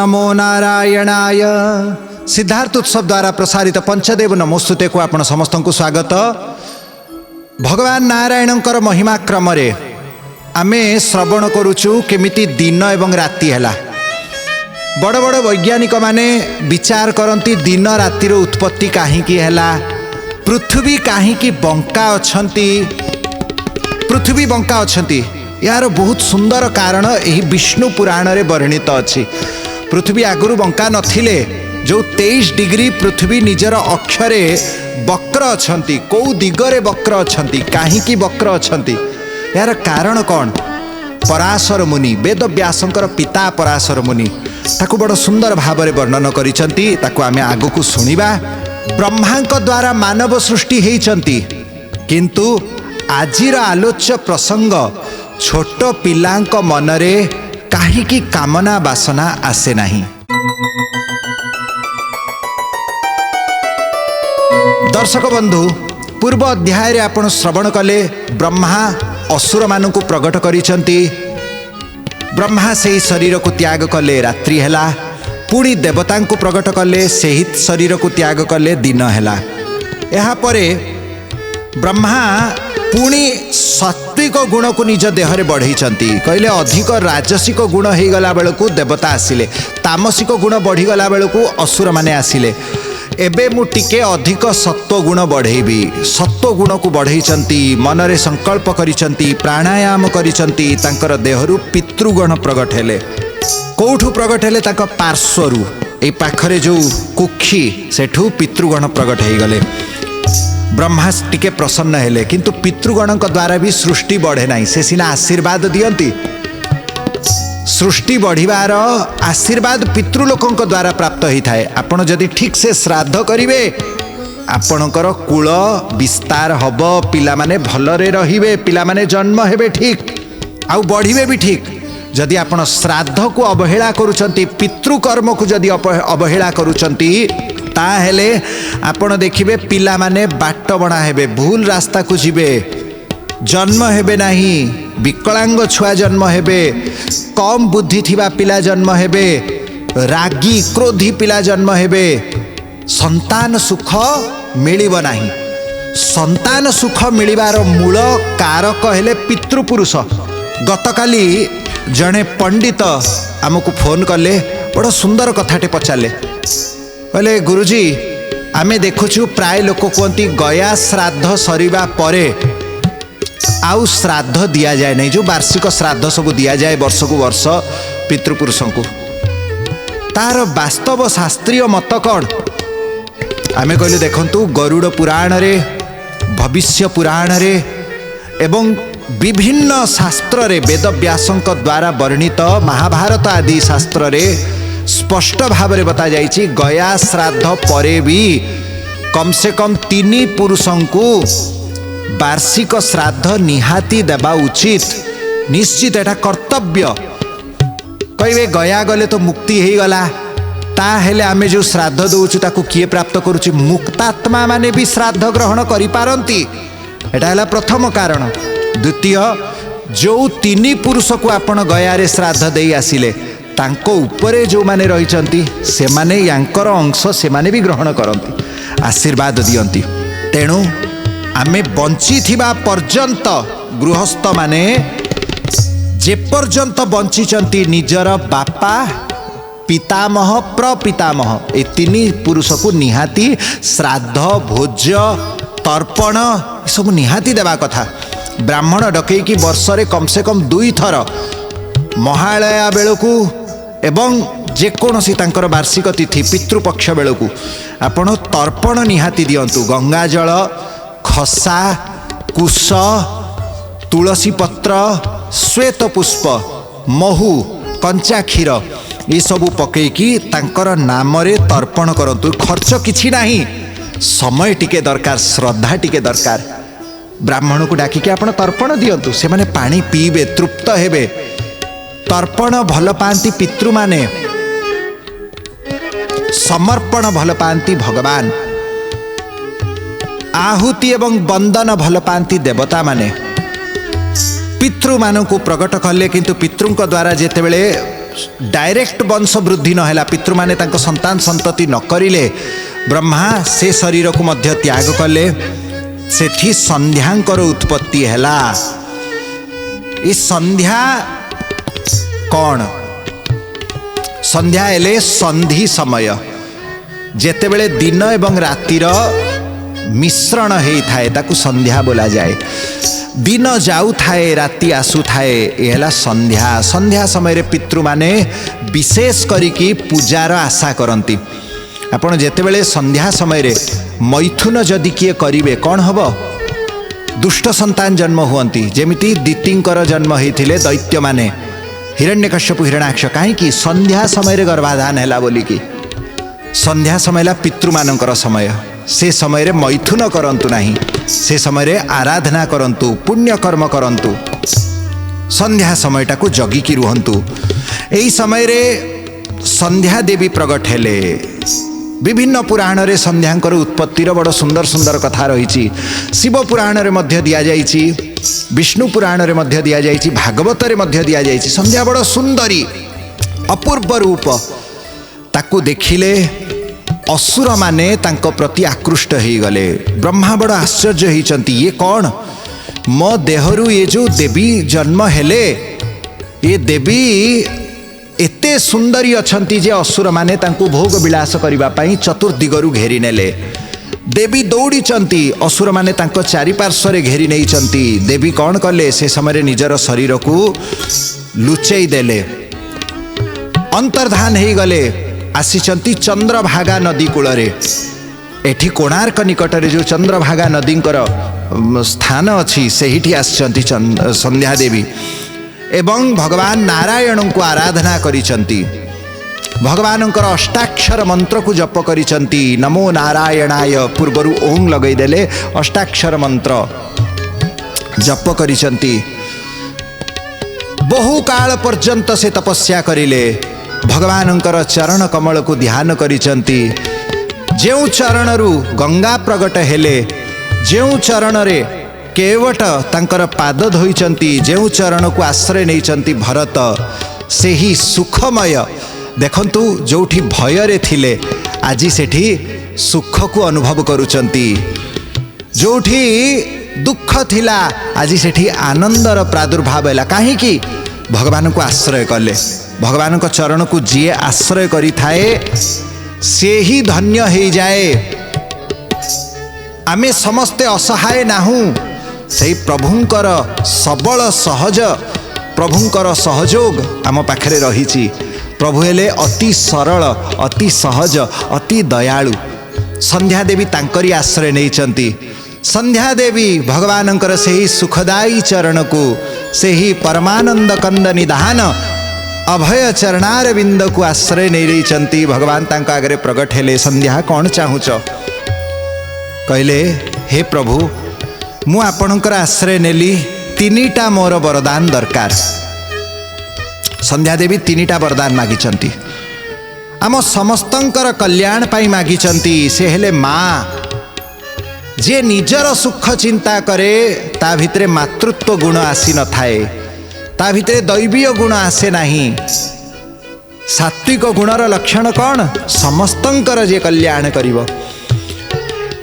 नमो नारायणाय। सिद्धार्थ उत्सव द्वारा प्रसारित पंचदेव नमोस्तुते को आपण समस्त को स्वागत। भगवान नारायणकर महिमा क्रम रे आमे श्रवण करुचु केमिति दिन एवं राति हैला। बड़ बड़ वैज्ञानिक माने विचार करती दिन रातिर उत्पत्ति काहींकी हैला, पृथ्वी काहींकी बंका अछंती, पृथ्वी बंका अछंती यार बहुत सुंदर कारण यही विष्णु पुराण रे वर्णित अछि। पृथ्वी आगुरु बंका नथिले, जो 23 डिग्री पृथ्वी निजर अक्षरे वक्र अछंती, कौ दिगरे वक्र अछंती, काहींकी वक्र अछंती यार कारण कौन? पराशर मुनि, वेद व्यासंकर पिता पराशर मुनि ताकू बड़ सुंदर भाव में वर्णन करिसंती। ताकू आमे आगु सुनिबा। ब्रह्मांक द्वारा मानव सृष्टि हेइचंती, किंतु आजिर आलोच्य प्रसंग छोट पिलांक मनरे काहींकी कामना वासना आसे नाही। दर्शक बंधु, पूर्व अध्याय रे आपण श्रवण कले ब्रह्मा असुर मानकु प्रकट करिसंती। ब्रह्मा से शरीर को त्याग कले, रात्रि हैला। पुणी देवता को प्रकट कले, से ही शरीर को त्याग कले, दिन हैला। एहा परे ब्रह्मा पुणी सात्विक गुण को निज देहरे बढ़ाई, कहले अधिक राजसिक गुण हो गला बेलू देवता आसिले, तामसिक गुण बढ़ीगला बेलू असुर माने आसिले। एबे मु टिके अधिक सत्व गुण बढ़ेबी। सत्व गुण को बढ़ाई, मनरे संकल्प करिसंती, प्राणायाम करिसंती। तांकर देहरु पितृगण प्रकट हेले। कोठू प्रकट हेले? तांका पार्श्वरु, ए पाखरे जो कुक्षी, सेठू पितृगण प्रकट हो गले। ब्रह्मा टिके प्रसन्न हेले, किंतु पितृगण द्वारा भी सृष्टि बढ़े नहीं। से सिना आशीर्वाद दियंती, सृष्टि बढ़िबार आशीर्वाद पितृलोकों द्वारा प्राप्त होता है। आपण जदि ठीक से श्राद्ध करिवे, आपणकर कुल विस्तार हब, पिला माने भलरे रहिबे, पिला माने जन्म हेबे ठीक, आउ बढ़िबे भी ठीक। जदि आपण श्राद्ध को अवहेला करूचंती, पितृकर्म को जदि अवहेला करूचंती, ताहेले आपण देखिबे पिला माने बाट बणा हेबे, भूल रास्ता को जिबे, जन्म हेबे नहीं, विकलांग छुआ जन्म हेबे, कम बुद्धि थिबा पिला जन्म हेबे, रागी क्रोधी पिला जन्म हेबे। संतान सुख मिलिब नाही। संतान सुख मिलिबार मूल कारक हेले पितृपुरुष। गतकाली जड़े पंडित आमको फोन कले, बड़ सुंदर कथाटे पचारे, कहले गुरुजी आमे देखुछु प्राय लोक कहती गया श्राद्ध सरिबा परे आउ श्राद्ध दिया जाए नहीं। जो वार्षिक श्राद्ध सब दिया जाए वर्ष को वर्ष पितृपुरुष को, तार वास्तव शास्त्रीय मत कौन? आमे कहले देखंतु गरुड़ पुराण रे, भविष्य पुराण रे एवं विभिन्न शास्त्र रे, वेद व्यासंक द्वारा वर्णित महाभारत आदि शास्त्र रे स्पष्ट भाव में बता जाइछि, गया श्राद्ध परे भी कम से कम 3 पुरुषों को वार्षिक श्राद्ध निहाती देवा उचित, निश्चित एटा कर्तव्य। कहिबे गया गले तो मुक्ति हो गला, ताहेले आमे जो श्राद्ध दउछु ताकू किए प्राप्त करूछि? मुक्तात्मा माने भी श्राद्ध ग्रहण करि पारंती। एटा हला प्रथम कारण। द्वितीय, जो 3 पुरुष को आपण गया रे श्राद्ध देई आसिले, तांको उपरे जो माने रहिचंती, से माने यांकर अंश से माने भी ग्रहण करंती, आशीर्वाद दियंती। तेणु आमे बंची थिबा पर्यंत गृहस्थ माने जे पर्यंत बंचीचंती, निजर बापा, पितामह, प्रपितामह, ए 3 पुरुष को निहाती श्राद्ध, भोज्य, तर्पण सब निहाती देवा कथा। ब्राह्मण डकैकी वर्ष रे कम से कम 2 थर, महालया बेलू एवं जेकोसी तांकर वार्षिक तिथि पितृपक्ष बेलू आपण तर्पण निहाती दियंतु। गंगा जल, खसा, कुश, तुलसी पत्र, श्वेत पुष्प, महू, कंचा क्षीर, ये सबू पकईकी तांकर नाम रे तर्पण करंतु। खर्च किछि नाही, समय टिके दरकार, श्रद्धा टिके दरकार। ब्राह्मण को डाकिके आपण तर्पण दियंतु, से माने पानी पीबे, तृप्त हेबे। तर्पण भल पांती पितृ माने, समर्पण भल पांती भगवान, आहुति एवं बंदन भल पांती देवता माने। पितृ मान को प्रकट कले, किंतु पितृ द्वारा जेतेबेले डायरेक्ट वंश वृद्धि नहला, पितृ माने तांको संतान संतति न करिले, ब्रह्मा से शरीर को मध्य त्याग कले, सेठी संध्यांकर उत्पत्ति हैला। ई संध्या कौन? संध्या हेले संधि समय, जेतेबेले दिन एवं रातिर मिश्रण हेई थाए ताकू संध्या बोला जाए। दिन जाऊ थाए राति आसु थाए यहला संध्या। संध्या समय पितृ माने विशेष करिकी पूजार आशा करती। आपण जेतेबेले संध्या समय मैथुन जदि किए करिवे कौन हबो? दुष्ट संतान जन्म हुअंती। जेमिति दितिंकर जन्म होइथिले दैत्य माने हिरण्यकश्यप हिरण्याक्ष। काहेकि संध्या समय गर्भाधान हैला बोलिकी। संध्या समय पितृ मानकर समय, से समय मैथुन करंतु नहीं, से समय आराधना करंतु, पुण्य कर्म करंतु, संध्या समयटा को जगिकी रुहंतु। एई समय संध्या देवी प्रगट हेले। विभिन्न पुराण रे संध्यांकर उत्पत्तिर बड़ सुंदर सुंदर कथा रही। शिव पुराण रे मध्य दिया जाइछि, विष्णु पुराण रे मध्य दिया जाइछि, भागवत रे मध्य दिया जाइछि। संध्या बड़ सुंदरी अपूर्व रूप, ताकू देखिले असुर माने तांको प्रति आकृष्ट हो गले। ब्रह्मा बड़ आश्चर्य होइचंती, ये कौन? मो देहरु ये जो देवी जन्म हेले, ये देवी एते सुंदरी अछंती जे असुर माने तांको भोग विलास करिबा पई चतुर्दिगरु घेरी नेले। देवी दौड़ी चंती, असुर माने तांको चारिपार्श्व घेरी नहीं चंती। देवी कौन कले? से समय निजर शरीर को लुचेई देले, अंतर्धान हो गले। आसीचंती चंद्रभागा नदी कूल रे। एठी कोणार्क निकट रे जो चंद्रभागा नदी स्थान अच्छी, सेहिठी आसीचंती संध्या देवी। एवं भगवान नारायण को आराधना करिचंती। भगवानंकर अष्टाक्षर मंत्र को जप करिचंती। नमो नारायणाय पूर्वरु ओं लगई देले, अष्टाक्षर मंत्र जप करिचंती। बहु काल पर्यंत से तपस्या करिले। भगवानंकर चरण कमल को ध्यान करिचंती। जेउ चरणरु गंगा प्रगट हेले, जेउ चरण रे केवट तांकर पाद धोइचंती, जेउ चरण को आश्रय नैचंती भरत, से ही सुखमय। देखंतु जोठी भय रे थिले आज सेठी सुख को अनुभव करुचंती, जोठी दुख थिला आज सेठी आनंदर प्रादुर्भाव हैला। काहे कि भगवान को आश्रय कले। भगवान को चरण को जी आश्रय करी थाए से ही धन्य हो जाए। आमे समस्ते असहाय नाहू, से प्रभुंकर सबल सहज, प्रभुंकर सहयोग आम पाखरे रही। प्रभु हेले अति सरल, अति सहज, अति दयालु। संध्या देवी तांकरी आश्रय नैचंती। संध्या देवी भगवानंकर से ही सुखदायी चरण को, से ही परमानंद कंद निधान अभय चरणार बिंद को आश्रय नहीं रही। भगवान तांका आगे प्रगट हेले। संध्या कौन चाहूच? कहले, हे प्रभु मु आपणकर आश्रय नेली, तीनिटा मोर वरदान दरकार। संध्या देवी तीनिटा वरदान मागिचंती। आम समस्तंकर कल्याण पाई मागिचंती। से हेले माँ, जे निजर सुख चिंता करे ता भितरे मातृत्व गुण आसी न थाए, ता भितरे दैवीय गुण आसे नहीं। सात्विक गुणर लक्षण कौन? समस्तंकर जे कल्याण करिवो।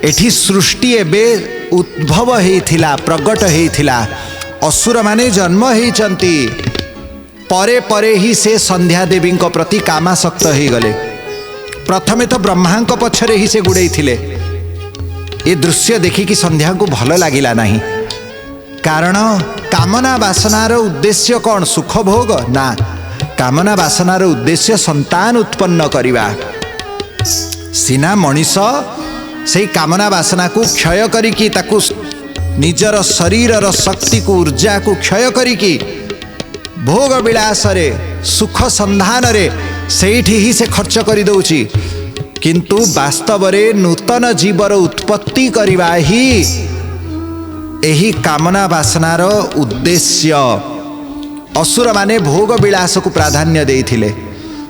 एठी सृष्टि एबे उद्भव हेइथिला, प्रगट हेइथिला। असुर माने जन्म हेइचंती। परे परे ही से संध्या देवी को प्रति कामासक्त हो गले। प्रथमे तो ब्रह्मा को पछरे ही से गुड़े थिले। ये दृश्य देखिकी संध्या को भल लगिला नहीं। कारण कामना वासनार उद्देश्य कौन? सुख भोग ना। कामना वासनार उद्देश्य संतान उत्पन्न करिवा। सीना मनीष से कामना वासना को क्षय करिकी, ताकू निजर शरीर शक्ति को, ऊर्जा को क्षय करिकी भोग विलास रे, सुख संधान रे सेठी ही से खर्च करि दउची। किंतु वास्तव रे नूतन जीवर उत्पत्ति करिवा ही एही कामना वासनार उद्देश्य। असुर माने भोग विलास को प्राधान्य देइथिले।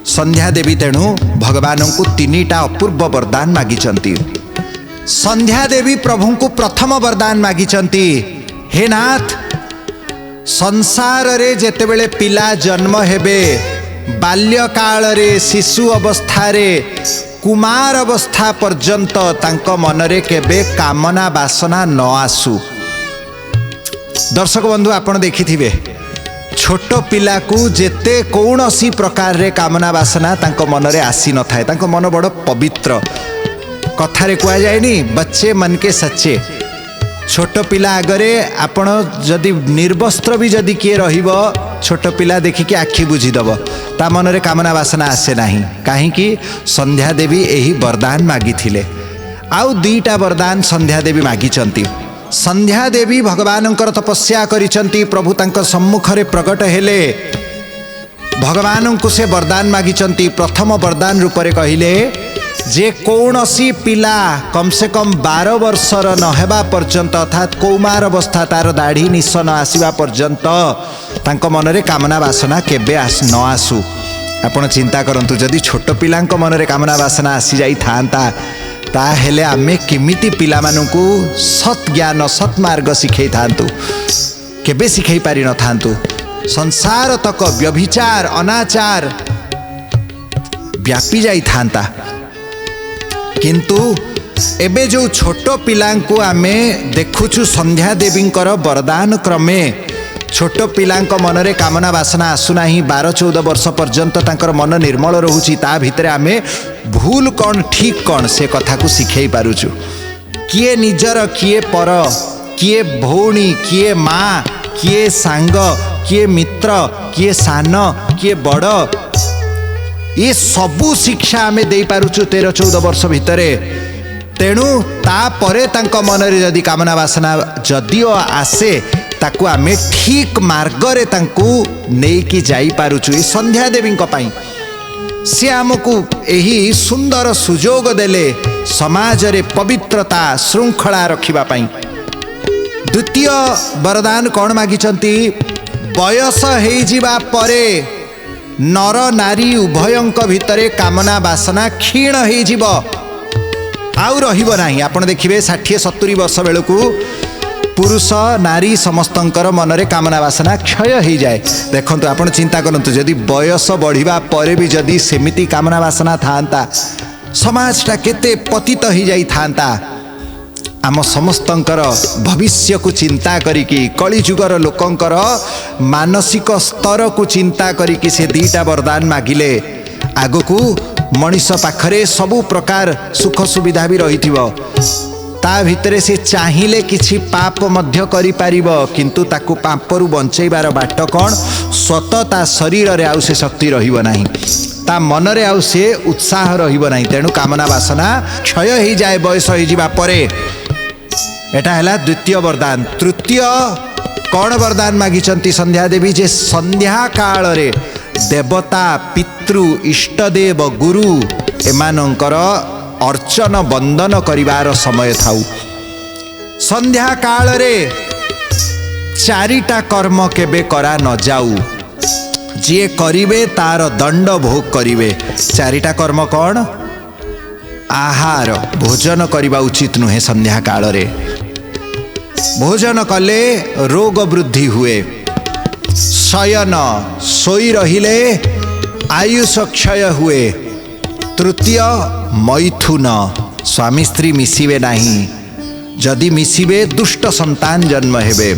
संध्या देवी तेणु भगवान को तीनिटा अपूर्व वरदान मागिचंती। संध्या देवी प्रभु को प्रथम वरदान मागिचंती, हे नाथ संसार रे जेतेबेले पिला जन्म हेबे बाल्यकाल रे शिशु अवस्था रे कुमार अवस्था पर्यंत तांको मनरे केबे कामना वासना न आसु। दर्शक बंधु आपण देखिथिबे छोट पिला को जेते कौनसी प्रकार रे कामना वासना तांको मनरे आसी न थाए, तांको मन बड़ पवित्र। कथारे कुआ जाएनी बच्चे मन के सच्चे। छोट पिला आगरे आपण जदि निर्वस्त्र भी जदि किए रहिबो छोट पिला देखिकी आखि बुझीदब, ता मनरे कामना वासना आसे नाही। काहींकि संध्या देवी एही वरदान मागिथिले। आउ दुईटा वरदान संध्या देवी मागिचंती। संध्या देवी भगवानंकर तपस्या करिचंती, प्रभु तांक सम्मुखरे प्रकट हेले, भगवान को से वरदान मागिचंती। प्रथम वरदान रूप में कहिले जे कौनसी पिला कम से कम 12 वर्षर न हेबा पर्यंत अर्थात कौमार अवस्था तार दाढ़ी निश न आसवा पर्यंत तांको मनरे कामना वासना केबे न आसू। आपण चिंता करंतु जदि छोट पिलांको मनरे कामना वासना आसी जाई थांता ताहेले आमे केमिति पिला मानकू सत ज्ञान सत मार्ग शिखै थांतु, केबे शिखै पारि न थांतु। संसार तक व्यभिचार अनाचार व्यापी जाई थांता, किंतु एबे जो छोट पिलांकु आमे देखुछु संध्या देवींकर वरदान क्रमे छोट पिलांक मनरे कामना वासना आसुना ही 12-14 वर्ष पर्यंत तांकर मन निर्मल रहुची। ता भितरे आमे भूल कौन ठीक कौन से कथा को शिखै पारुछु। किए निजर किए पर, किए भौणी किए माँ, किए सांग, किए मित्र, किए सान, किए बड़, ये सबू शिक्षा आमे दे पारुछु 13-14 वर्ष भितरे। तेणु तापरे तांको मनरे जदि कामना वासना जदिओ आसे ताकू आमे ठीक मार्ग रे तांकू नेकी जाई पारुछु। ये संध्या देवी को पाई से आमको एही सुंदर सुजोग देले समाज रे पवित्रता श्रृंखला रखिबा पाई। द्वितीय वरदान कौन मागिचंती? बयस हेई जिबा परे नर नारी उभयंक भितरे कामना वासना क्षीण हेई जिवो, आउ रहिबो नाही। आपण देखिबे 60-70 वर्ष बेलकू पुरुष नारी समस्तंकर मनरे कामना वासना क्षय हो जाए। देखंतु आपण चिंता करंतु जदि बयस बढ़िबा परे भी जदि सेमिति कामना वासना थांता समाजटा केते पतित हो जाई थांता। आम समस्तंकर भविष्य को चिंता करिकी कलिजुगर लोकंकर मानसिक स्तर को चिंता करिकी से दीटा वरदान मागिले आगकू मनीष पाखरे सबु प्रकार सुख सुविधा भी रही ता भितरे से चाहिए किछि पाप मध्य करि पारिबो, किंतु ताकू पापरु बंचैबार बाट कौन? स्वतः ता शरीर रे आउ से शक्ति रहिबो नाही, ता मन रे आउ से उत्साह रहिबो नाही। तेणु कामना वासना क्षय हो जाए बयस हो जिबा परे। एटा हैला द्वितीय वरदान। तृतीय कौन वरदान मागिचंती संध्या देवी? जे संध्या काल रे देवता पितृ इष्टदेव गुरु एमानंकर अर्चन बंदन करिवार समय थाउ। संध्या काल रे चारिटा कर्म केबे करा न जाऊ, जे करिवे तार दंड भोग करिवे। चारिटा कर्म कौन? आहार भोजन करिबा उचित नुहे। संध्या काल रे भोजन कले रोग वृद्धि हुए, शयन सोई रहिले आयुष क्षय हुए। तृतीय मैथुन स्वामी स्त्री मिसिबे नाही, जदि मिसिबे दुष्ट संतान जन्म हेबे।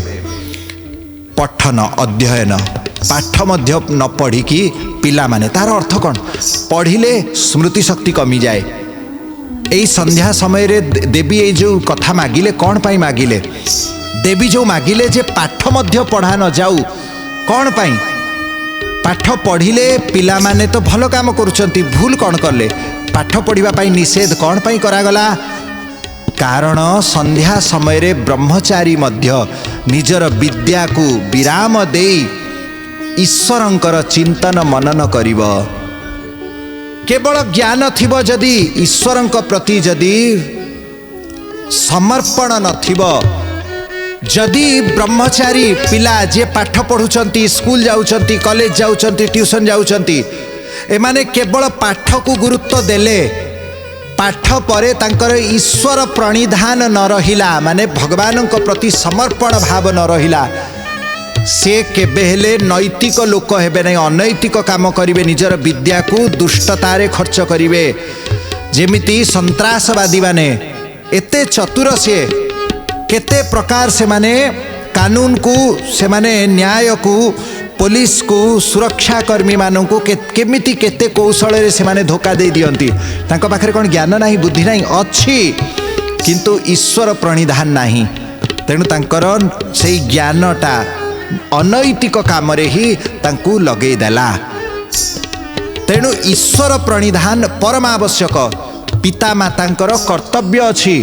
पठन अध्ययन पाठ मध्य न पढ़िकी पिला माने तार अर्थ कौन? पढ़िले स्मृति शक्ति कमी जाए। यही संध्या समय रे देवी ये जो कथा मागिले कौन पाई मागिले? देवी जो मागिले जे पाठ मध्य पढ़ा न जाऊ, कौन पाई? पाठ पढ़िले पिला माने तो भल काम करुचंती, भूल कौन करले? पाठ पढ़िबा पाई निषेध कौन पाई करागला? कारण संध्या समय रे ब्रह्मचारी मध्य निजर विद्या को विराम देई ईश्वरंकर चिंतन मनन करिब। केवल ज्ञान थिबो जदि ईश्वरंक प्रति जदि समर्पण नथिबो, जदि ब्रह्मचारी पिला जे पाठ पढ़ुचंती, स्कूल जाउचंती, कॉलेज जाउचंती, ट्यूशन जाउचंती, एमाने केवल पाठ को गुरुत्व देले, पाठ परे तांकर ईश्वर प्रणिधान न रहिला, माने भगवान को प्रति समर्पण भाव न रहिला, से केबे हेले नैतिक लोक हेबे नहीं, अनैतिक काम करिवे, निजर विद्या को दुष्टतारे खर्च करिवे। जेमिति संत्रासवादी माने एते चतुर से केते प्रकार से माने कानून को से माने न्याय को पुलिस को सुरक्षाकर्मी मानू केमिति केते कौशल से माने धोखा दे दियंती। तांको पाखरे कोन ज्ञान नाही बुद्धि नाही अछि किंतु ईश्वर प्रणिधान नाही। तेणु तांकर से ज्ञानटा अनैतिक काम रे ही तांकू लगेई देला। तेणु ईश्वर प्रणिधान परम आवश्यक। पिता मातांकर कर्तव्य अछि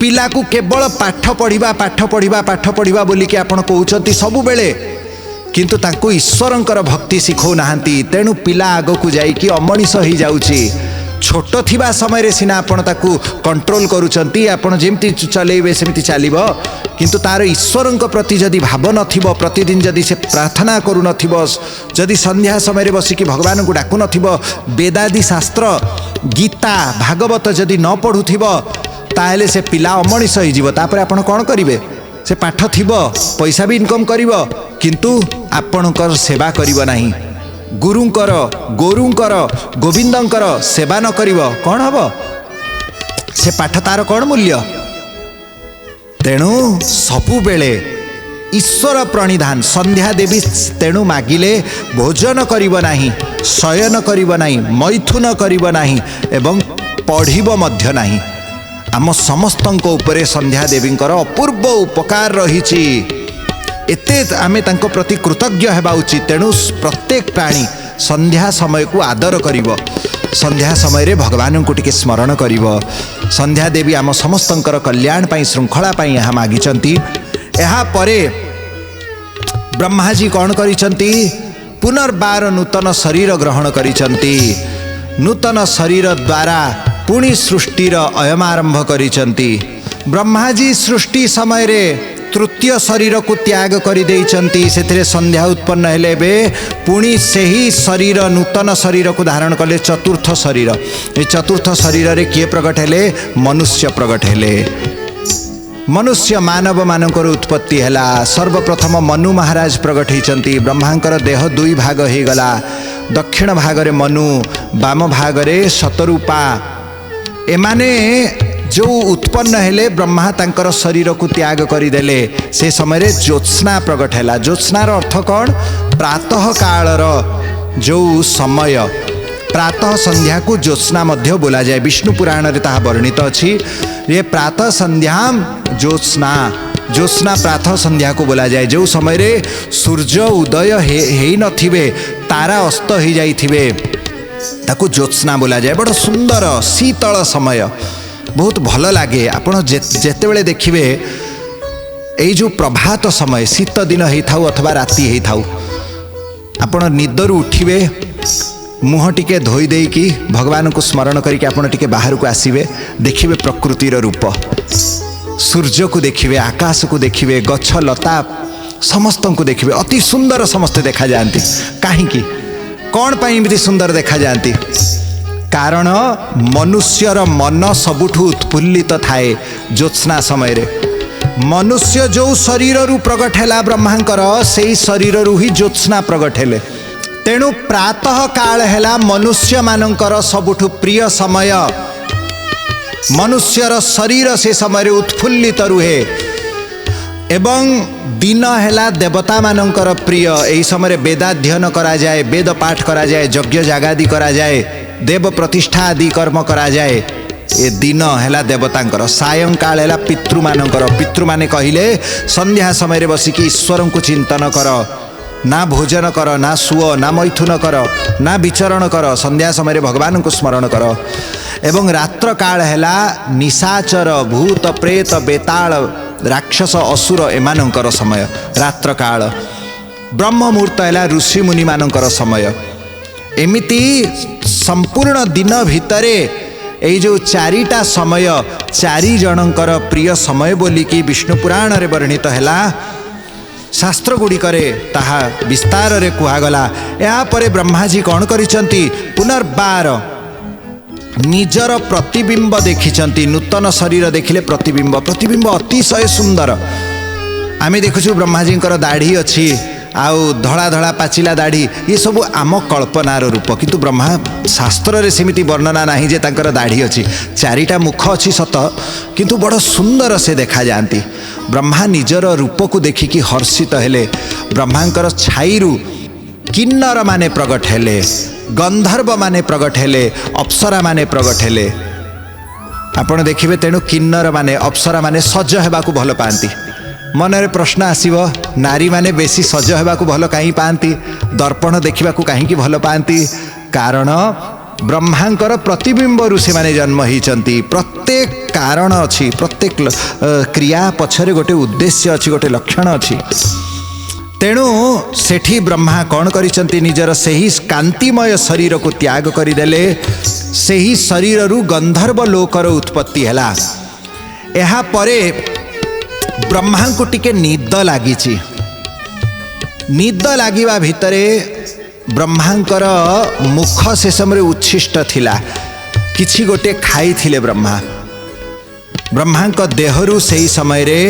पिला को केवल पाठ पढ़िबा पाठ पढ़िबा पाठ पढ़िबा बोली कि आपण कहउछंती सब बेले, किंतु तांको ईश्वरंकर भक्ति सिखौ नाहंती। तेणु पिला आगो को जाई कि अमनिष ही जाउची। छोट थिबा समय रे सिना आपण ताकू कंट्रोल करूचंती, आपण जेमती चलेबे सेमती चालिबो, किंतु तार ईश्वरंक प्रति जदि भाव नथिबो, प्रतिदिन जदि से प्रार्थना करू नथिबो, जदि संध्या समय रे बसी कि भगवान को डाकू नथिबो, वेदादि शास्त्र गीता भागवत जदि न पढुथिबो, ताहेले से पिला अमनिष होई जीवो। तापर आपण कोन करिवे? से पाठ थिबो, पैसा भी इनकम करिवो, किंतु आपणकर सेवा करिवो नाही। गुरुंकर गोरुंकर गोविंदंकर सेवा न करिवो कोन हबो? से पाठ तार कोन मूल्य? तेणु सबु बेले ईश्वर प्रणिधान। संध्या देवी तेणु मागिले भोजन करिवो नाही, शयन करिवो नाही, मैथुन करिवो नाही एवं पढ़िबो मध्य नाही। आम समस्तंक उपरे संध्या देवींकर अपूर्व उपकार रहिछि। एते आमे तांको प्रति कृतज्ञ हेबा उचित। तेणु प्रत्येक प्राणी संध्या समय को आदर करिवो, संध्या समय रे भगवान को टिके स्मरण करिवो। संध्या देवी आम समस्तंकर कल्याण पाई श्रृंखला पाई यहाँ मागिचंती। यहाँ परे ब्रह्माजी कौन करिचंती? पुनर्बार नूतन शरीर ग्रहण करिचंती। नूतन शरीर द्वारा पुणी सृष्टिर अयम आरंभ करिचंती। ब्रह्माजी सृष्टि समय रे तृतीय शरीर को त्याग कर देइचंती। सेथिरे संध्या उत्पन्न हेले बे पुणी से ही शरीर नूतन शरीर को धारण कले चतुर्थ शरीर। ये चतुर्थ शरीर रे किए प्रकट हेले? मनुष्य प्रकट हेले। मनुष्य मानव मानकर उत्पत्ति हैला। सर्वप्रथम मनु महाराज प्रकट होइचंती। ब्रह्मांकर देह दुई भाग हो गला। दक्षिण भाग रे मनु, बाम भाग रे शतरूपा। एमाने जो उत्पन्न हेले ब्रह्मा तांकर शरीर को त्याग करिदेले। से समय रे ज्योत्स्ना प्रकट हैला। ज्योत्स्नार अर्थ कौन? प्रातः कालर जो समय, प्रातः संध्या को ज्योत्स्ना मध्य बोला जाए। विष्णु पुराण रे ताहा वर्णित अछि। ये प्रातः संध्याम ज्योत्स्ना, ज्योत्स्ना प्रातः संध्या को बोला जाए। जो समय रे सूर्य उदय हे नथिबे, तारा अस्त हो जाइथिबे, ताकू ज्योत्स्ना बोला जाए। बड़ सुंदर शीतल समय, बहुत भल लगे। आपण जेते बेले देखिबे एई जो प्रभात समय, शीत दिन हेई थाउ अथवा राति हेई थाउ, आपण निदरु उठिबे, मुह टिके धोई देकी भगवान को स्मरण करके आपण टिके बाहर को आसीबे, देखिबे प्रकृतिर रूप, सूर्य को देखिबे, आकाश को देखिबे, गछ लता समस्त को देखिबे। अति सुंदर समस्त देखा जाती। काहींकी कौन पाई एमती सुंदर देखा जाती? कारण मनुष्यर मन सबुठु उत्फुल्लित थाए ज्योत्स्ना समय रे। मनुष्य जो शरीर रु प्रकट हैला ब्रह्मांकर, से शरीर रु ही ज्योत्स्ना प्रकट हेले। तेणु प्रातः काल हैला मनुष्य मानकर सबुठु प्रिय समय। मनुष्यर शरीर से समय रे उत्फुल्लित रुहे। एवं दिन हैला देवता मानकर प्रिय। एही समय वेदाध्ययन करा जाए, वेद पाठ करा जाए, यज्ञ जागादि करा जाए, देव प्रतिष्ठा आदि कर्म करा जाए। ए दिन हैला देवतांकर। सायं काल हैला पितृ मानकर। पितृ माने कहिले संध्या समय रे बसिकी ईश्वर को चिंतन कर, ना भोजन कर, ना सुओ, ना मैथुन कर, ना विचरण कर। संध्या समय रे भगवान को स्मरण कर। एवं रात्र काल हैला निशाचर, भूत प्रेत, बेताल, राक्षस, असुर एमानंकर समय रात्र काल। ब्रह्म मुहूर्त हैला ऋषि मुनि मानंकर समय। एमिति संपूर्ण दिन भितरे एई जो चारिटा समय चारि जनंकर प्रिय समय बोली कि विष्णु पुराण रे वर्णित हैला। शास्त्र गुड़िकरे ताहा विस्तार रे कुहागला। या परे ब्रह्माजी कौन करिसंती? पुनर्बार निजर प्रतिबिंब देखिचंती। नूतन शरीर देखिले प्रतिबिंब, प्रतिबिंब अतिशय सुंदर। आमे देखुछु ब्रह्माजी दाढ़ी अच्छी आउ धड़ा धड़ा पाचिला दाढ़ी ये सब आम कल्पनार रूप किंतु ब्रह्मा शास्त्र रे सेमिति वर्णना नहीं जे तांकर दाढ़ी अच्छी चारिटा मुख अच्छी सत किंतु बड़ सुंदर से देखा जाती। ब्रह्मा निजर रूप को देखिकी हर्षित हेले। ब्रह्मांकर छाईरू किन्नर माने प्रगट हेले, गंधर्व माने प्रगट हेले, अप्सरा माने प्रगट हेले। आपण देखिबे तेणु किन्नर माने अप्सरा माने सज हेबाकू भल पाती। मनरे प्रश्न आसीबो नारी माने बेसी सज हेबाकू भल कहीं पाती, दर्पण देखिबाकू कहीं भल पाती? कारण ब्रह्मांकर प्रतिबिंब से माने जन्म होइचंती। प्रत्येक कारण अच्छी, प्रत्येक क्रिया पछरे गोटे उद्देश्य अच्छी, गोटे लक्षण अच्छी। तेणु सेठी ब्रह्मा कौन करिसंती निजर सेही कांतिमय शरीर को त्याग करिदेले। सेही शरीर रु गंधर्व लोकर उत्पत्ति हैला। एहा परे ब्रह्मा को टिके निद लागिची। निद लागिबा भितरे ब्रह्मांकर मुख से समय उच्छिष्ट थिला, किछि गोटे खाई थिले ब्रह्मा। ब्रह्मांक देहरु सेही समय रे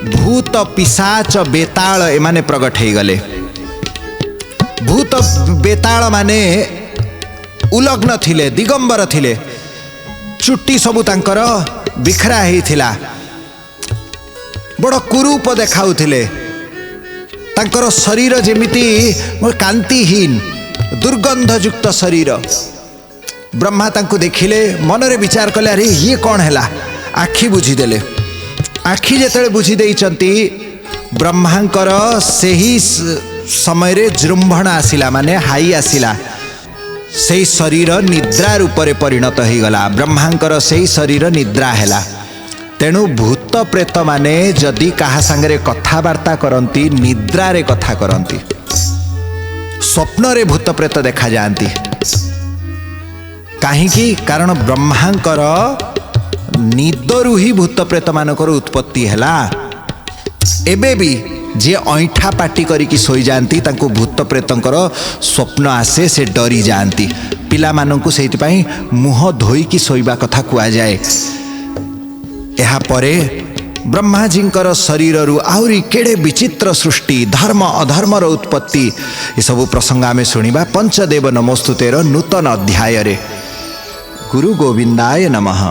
भूत पिशाच बेताल एमाने प्रगट हो गले। भूत बेताल माने उलग्न थिले, दिगंबर थिले, चुट्टी सबु तांकर बिखरा ही थिला, बड़ कुरूप देखाउथिले। तांकर शरीर जेमिति कांतिहीन दुर्गंधयुक्त शरीर। ब्रह्मा तांको देखिले, मनरे विचार कले अरे ये कौन हैला। आखि बुझीदेले। आखि जेतले बुझी देइचंती ब्रह्मांकर सेही समय रे जृंभण आसिला, माने हाई आसिला। सेही शरीर निद्रा रूपरे परिणत हो गला। ब्रह्मांकर सेही शरीर निद्रा हैला। तेणु भूत प्रेत माने जदि कहा संगे कथबार्ता करती निद्रा रे कथा करती, स्वप्न रे भूत प्रेत देखा जाती। कहीं कारण ब्रह्मांकर निदरु ही भूत प्रेत मानकर उत्पत्ति हैला। एबे भी जे ऐठा पाटी करिकी सोई जाती तांको भूत प्रेतंकर स्वप्न आसे, से डरी जाती। पिला माननकु सेति पई मुह धोईकी सोईबा कथा कुआ जाए। एहा परे ब्रह्माजींकर शरीर रु आउरी केड़े विचित्र सृष्टि, धर्म अधर्मर उत्पत्ति, ये सब प्रसंग आमे सुनिबा पंचदेव नमोस्तुतेर नूतन अध्याय रे। गुरु गोविंदाय नमः।